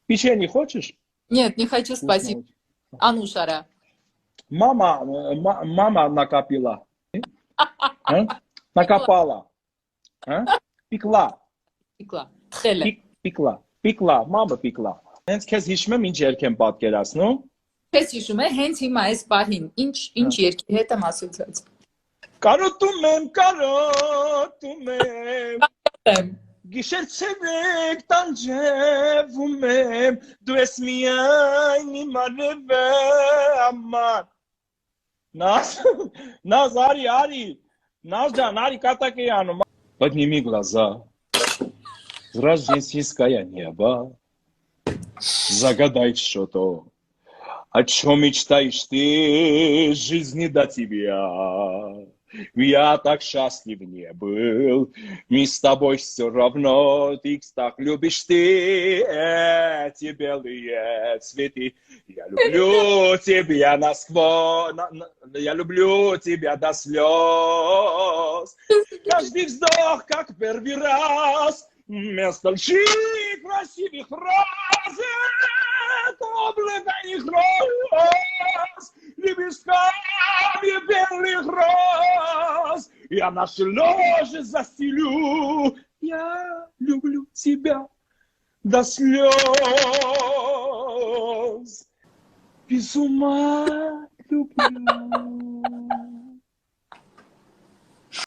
Печенье хочешь? Нет, не хочу, спасибо. Анушара. Мама накопила. Накопала. Пекла. Пекла. Մամը պիկլա։ Հենց քեզ հիշում եմ ինչ երգ եմ պատկերացնում։ Քեզ հիշում է հենց հիմա այս պահին ինչ երգի հետ եմ ասոցիացել։ Կարոտում եմ։ Գիշեր ցերեկ տանջվում եմ, դու ես միայն իմ արևը համար։ Наз, Ари, Наз ջան, Ари կատակ է անում։ Подними глаза. Рождественское небо. Загадай что-то. О чем мечтаешь ты, жизни до тебя? Я так счастлив не был, мы с тобой все равно, ты так любишь ты эти белые цветы. Я люблю тебя насквозь, я люблю тебя до слез. Каждый вздох, как первый раз, вместо лжи красивых фраз, облака роз, лепестками белых роз. Я наши ложи застелю, я люблю тебя до слез. Без ума люблю.